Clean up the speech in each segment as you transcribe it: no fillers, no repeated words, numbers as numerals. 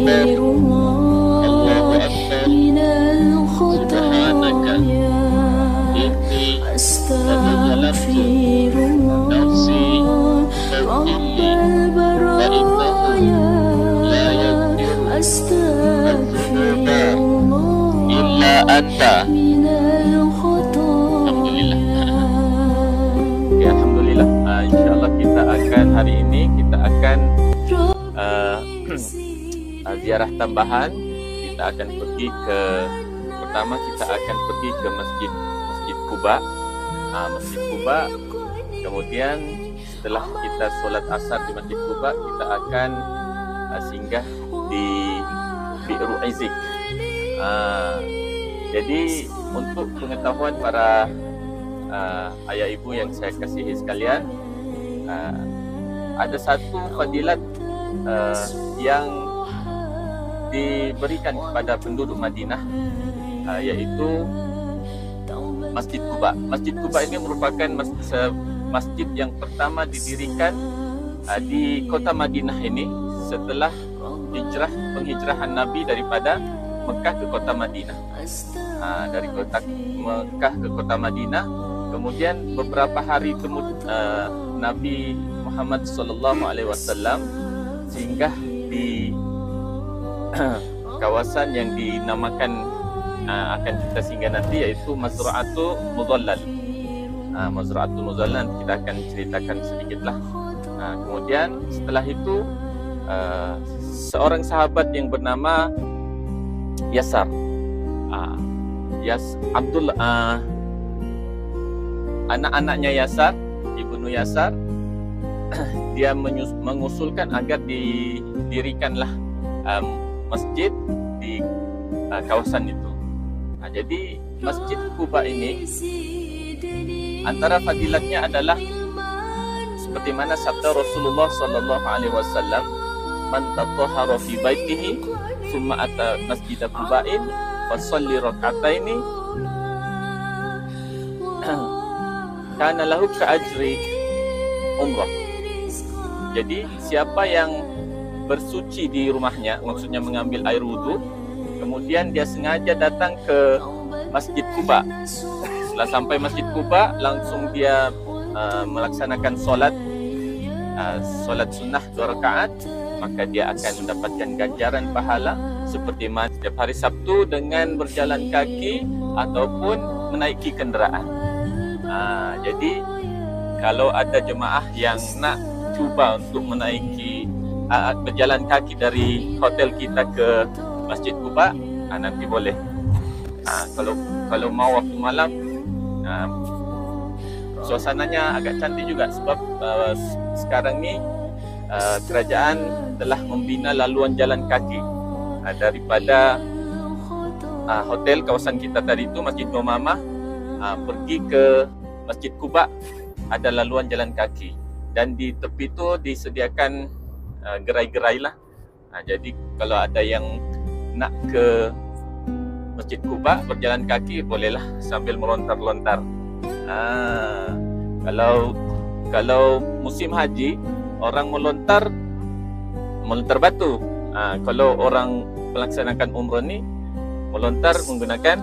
Akbar, Allahu Akbar, Subhanaka inni zalamtu nafsi faghfirli fa innahu la yaghfiru adzunuba illa anta. Alhamdulillah. Ya, alhamdulillah. InsyaAllah kita akan hari ini ziarah tambahan. Kita akan pergi ke Masjid Quba. Masjid Quba. Kemudian setelah kita solat asar di Masjid Quba, kita akan singgah di Bi'ru Izik. Jadi untuk pengetahuan para ayah ibu yang saya kasihi sekalian, ada satu fadilat yang diberikan kepada penduduk Madinah, yaitu Masjid Quba. Masjid Quba ini merupakan masjid yang pertama didirikan di kota Madinah ini setelah penghijrahan Nabi daripada Mekah ke kota Madinah. Dari kota Mekah ke kota Madinah, kemudian beberapa hari kemudian Nabi Muhammad SAW singgah di kawasan yang dinamakan akan kita singgah nanti, yaitu Mazra'atul Mudhallal. Mazra'atul Mudhallal nanti kita akan ceritakan sedikitlah. Kemudian setelah itu seorang sahabat yang bernama Yasar, anak-anaknya Yasar, Ibnu Yasar, dia mengusulkan agar didirikanlah masjid di kawasan itu. Jadi Masjid Quba ini antara fadilatnya adalah seperti mana sabda Rasulullah SAW, "Man tatahhara fi baitihi thumma ata masjid Quba'in fasalli rak'ataini kana lahu ka'ajri umrah." Jadi siapa yang bersuci di rumahnya, maksudnya mengambil air wudhu, kemudian dia sengaja datang ke Masjid Quba. Setelah sampai Masjid Quba, langsung dia melaksanakan solat sunnah 2 rakaat, maka dia akan mendapatkan ganjaran pahala seperti mana setiap hari Sabtu dengan berjalan kaki ataupun menaiki kenderaan. Jadi kalau ada jemaah yang nak cuba untuk menaiki berjalan kaki dari hotel kita ke Masjid Quba, nanti boleh. Kalau mau waktu malam, suasananya agak cantik juga sebab sekarang ni kerajaan telah membina laluan jalan kaki daripada hotel kawasan kita tadi itu Masjid Umamah pergi ke Masjid Quba, ada laluan jalan kaki, dan di tepi itu disediakan gerai-gerai lah. Jadi kalau ada yang nak ke Masjid Quba berjalan kaki, bolehlah sambil melontar-lontar. Kalau musim haji, orang melontar batu. Kalau orang melaksanakan umrah ni melontar menggunakan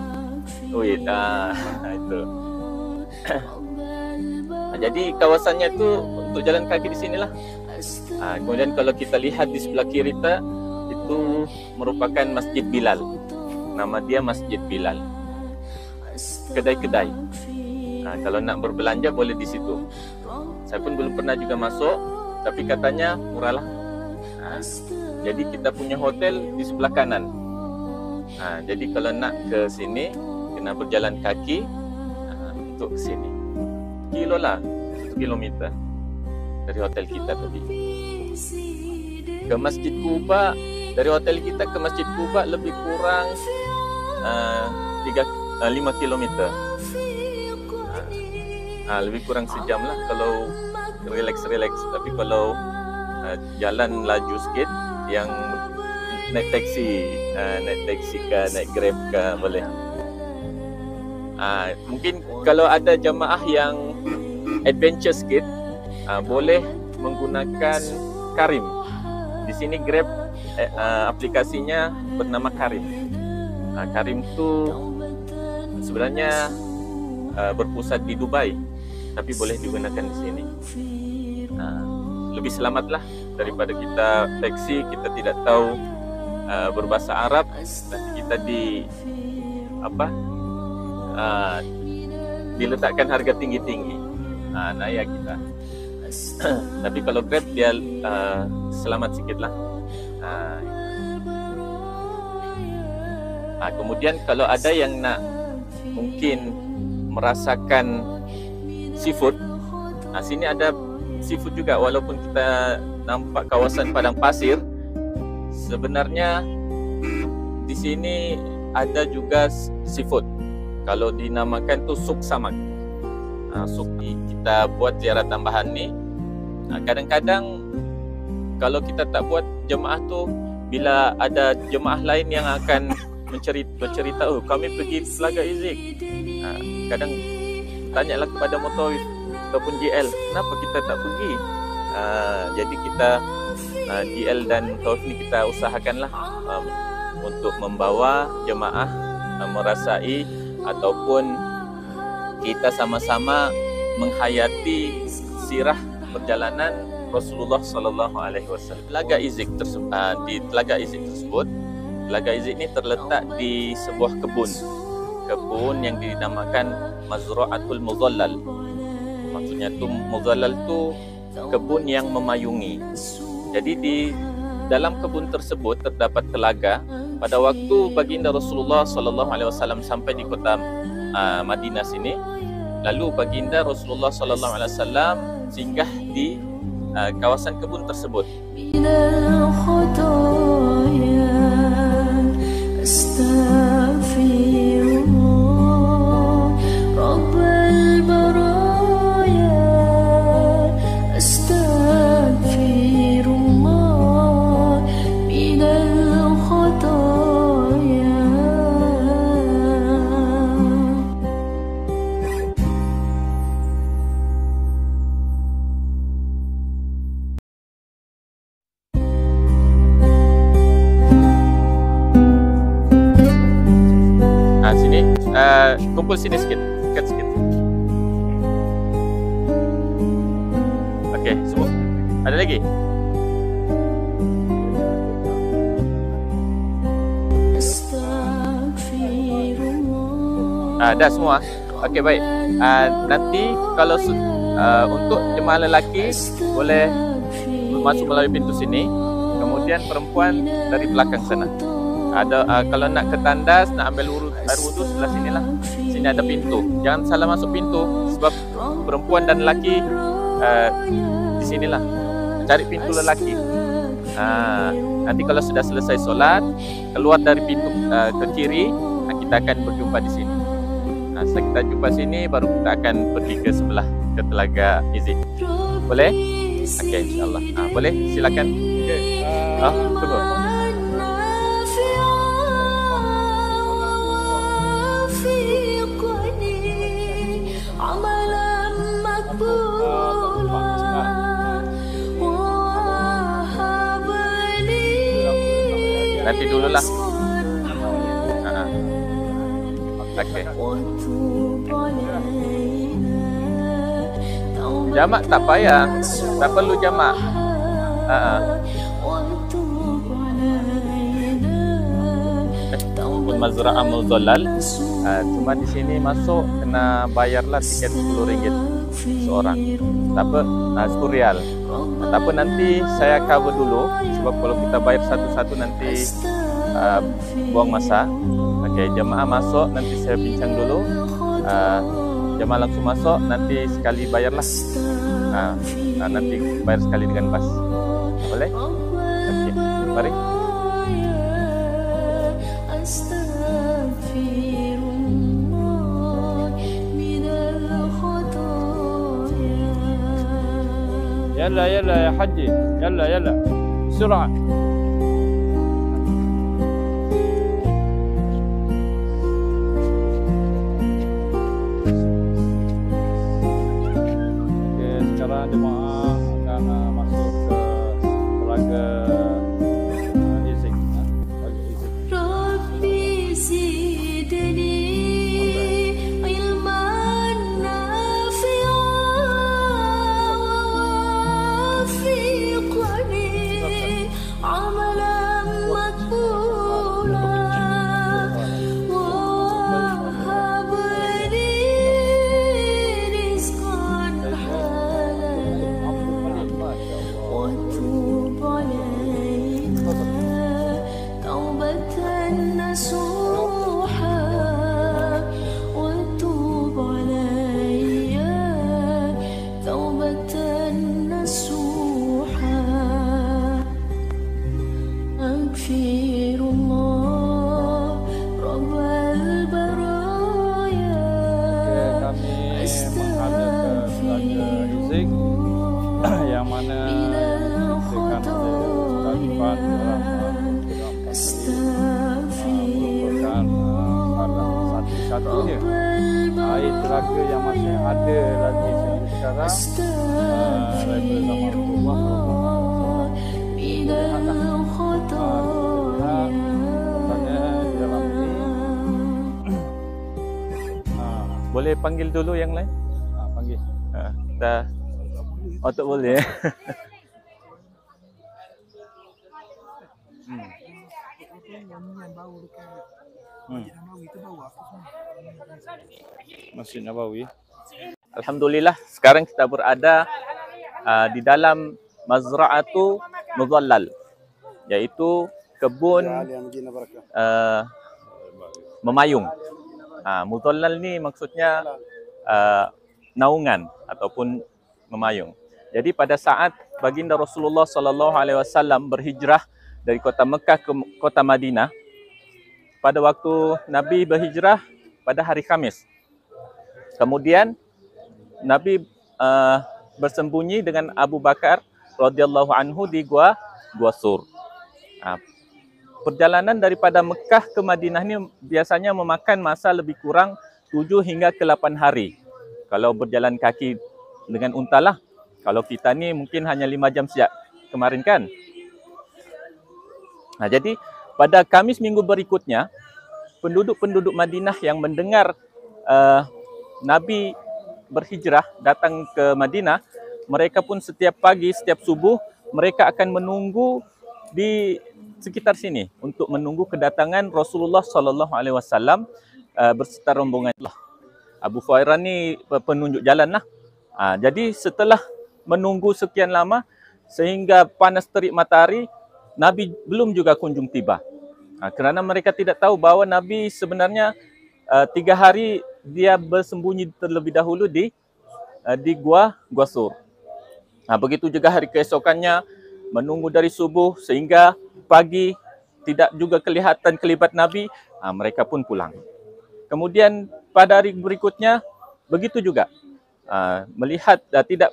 duit. Itu. Jadi kawasannya tu untuk jalan kaki di sinilah. Kemudian kalau kita lihat di sebelah kiri kita, itu merupakan Masjid Bilal. Nama dia Masjid Bilal. Kedai-kedai. Kalau nak berbelanja boleh di situ. Saya pun belum pernah juga masuk, tapi katanya murah lah. Jadi kita punya hotel di sebelah kanan. Jadi kalau nak ke sini kena berjalan kaki untuk ke sini. Kilo lah, 1 kilometer dari hotel kita tadi. Ke Masjid Quba, dari hotel kita ke Masjid Quba lebih kurang 5 kilometer. Lebih kurang sejam lah kalau relax. Tapi kalau jalan laju sikit, yang naik taksi ke, naik Grab ke, boleh. Mungkin kalau ada jemaah yang adventure sikit, boleh menggunakan Karim. Di sini Grab aplikasinya bernama Karim. Karim itu sebenarnya berpusat di Dubai, tapi boleh digunakan di sini. Lebih selamatlah daripada kita taksi, kita tidak tahu berbahasa Arab, nanti kita diletakkan harga tinggi-tinggi. Naya kita. Tapi kalau Grab dia selamat sikit lah. Kemudian kalau ada yang nak mungkin merasakan seafood, sini ada seafood juga. Walaupun kita nampak kawasan padang pasir, sebenarnya di sini ada juga seafood. Kalau dinamakan tu suk samak. Suk kita buat ziarah tambahan ni. Kadang-kadang kalau kita tak buat jemaah tu, bila ada jemaah lain yang akan bercerita, oh kami pergi Telaga Izik, kadang tanyalah kepada motor ataupun GL, kenapa kita tak pergi? Jadi kita GL dan Tauf ni kita usahakanlah untuk membawa jemaah merasai ataupun kita sama-sama menghayati sirah perjalanan Rasulullah sallallahu alaihi wasallam. Telaga Izik tersebut, di Telaga Izik tersebut, Telaga Izik ni terletak di sebuah kebun yang dinamakan Mazra'atul Muzallal. Maksudnya tu Muzallal tu kebun yang memayungi. Jadi di dalam kebun tersebut terdapat telaga. Pada waktu baginda Rasulullah sallallahu alaihi wasallam sampai di kota Madinah sini, lalu baginda Rasulullah sallallahu alaihi wasallam singgah di kawasan kebun tersebut. Kumpul sini sikit, dekat sikit. Okey, semua. Ada lagi? Dah semua. Okey, baik. Nanti kalau untuk jemaah lelaki boleh masuk melalui pintu sini, kemudian perempuan dari belakang sana. Kalau nak ke tandas, nak ambil air wudu sebelah sinilah. Sini ada pintu. Jangan salah masuk pintu sebab perempuan dan lelaki di sinilah. Cari pintu lelaki. Nanti kalau sudah selesai solat, keluar dari pintu ke kiri, kita akan berjumpa di sini. Setelah kita jumpa sini, baru kita akan pergi ke sebelah, ke Telaga Izik. Boleh? Okey, insyaAllah. Boleh? Silakan. Tunggu. Nanti dululah. Okey. Jamak tak payah. Tak perlu jamak. Mazra'ah Muzallal. Cuma di sini masuk kena bayarlah tiket RM10 seorang. Tak apa, RM10. Tak apa, nanti saya cover dulu sebab kalau kita bayar satu-satu nanti buang masa. Okey, jemaah masuk, nanti saya bincang dulu. Jemaah langsung masuk, nanti sekali bayarlah. Nanti bayar sekali dengan bas. Boleh? Okey, mari. يلا يلا يا حجي يلا يلا بسرعة. Oke, sekarang jemaah akan masuk ke Telaga نصوحا وتوب علي توبة نصوحا أغفر الله رب البرايا yang mana dengan kehidupan merupakan satu-satunya air telaga yang masih ada lagi sampai sekarang daripada zaman Rasulullah Boleh panggil dulu yang lain? panggil. Kita tak boleh. Masjid Nabawi. Alhamdulillah, sekarang kita berada di dalam Mazra'atu Mudhallal, iaitu kebun memayung. Mudhallal ni maksudnya naungan ataupun memayung. Jadi pada saat baginda Rasulullah sallallahu alaihi wasallam berhijrah dari kota Mekah ke kota Madinah, pada waktu Nabi berhijrah pada hari Khamis. Kemudian Nabi bersembunyi dengan Abu Bakar radhiyallahu anhu di Gua Sur. Perjalanan daripada Mekah ke Madinah ni biasanya memakan masa lebih kurang 7 hingga ke 8 hari. Kalau berjalan kaki dengan unta lah. Kalau kita ni mungkin hanya 5 jam sejak kemarin kan. Jadi pada Khamis minggu berikutnya, penduduk-penduduk Madinah yang mendengar Nabi berhijrah datang ke Madinah, mereka pun setiap pagi, setiap subuh, mereka akan menunggu di sekitar sini untuk menunggu kedatangan Rasulullah sallallahu alaihi wasallam berserta rombongan. Abu Hurairah ni penunjuk jalan lah. Jadi setelah menunggu sekian lama sehingga panas terik matahari, Nabi belum juga kunjung tiba. Kerana mereka tidak tahu bahawa Nabi sebenarnya 3 hari dia bersembunyi terlebih dahulu di Gua Sur. Begitu juga hari keesokannya menunggu dari subuh sehingga pagi tidak juga kelihatan kelibat Nabi, mereka pun pulang. Kemudian pada hari berikutnya begitu juga, tidak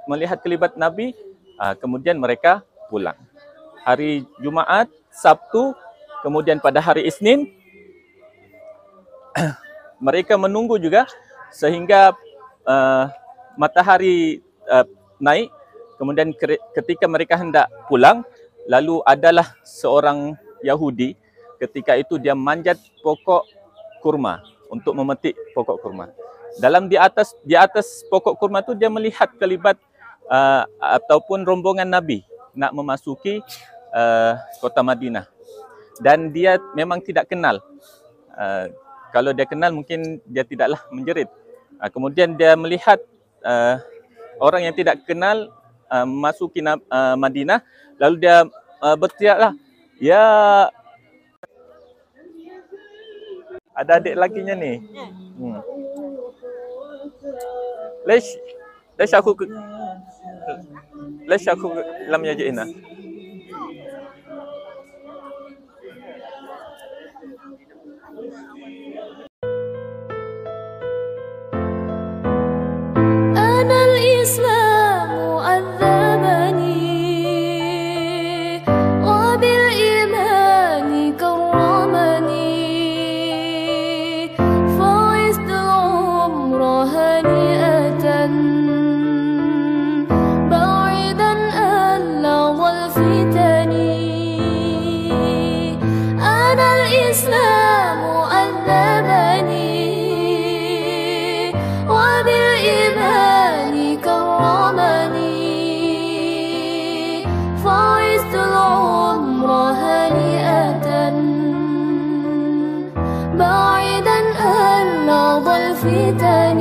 melihat kelibat Nabi, kemudian mereka pulang. Hari Jumaat, Sabtu, kemudian pada hari Isnin mereka menunggu juga sehingga matahari naik. Kemudian ketika mereka hendak pulang, lalu adalah seorang Yahudi ketika itu dia manjat pokok kurma untuk memetik pokok kurma. Di atas pokok kurma itu dia melihat kelibat ataupun rombongan Nabi nak memasuki kota Madinah. Dan dia memang tidak kenal. Kalau dia kenal mungkin dia tidaklah menjerit. Kemudian dia melihat orang yang tidak kenal memasuki Madinah, lalu dia berteriaklah, "Ya, ada adik lakinya ni. Lesh aku lam yaji'na." بعيدا عن لظى الفتن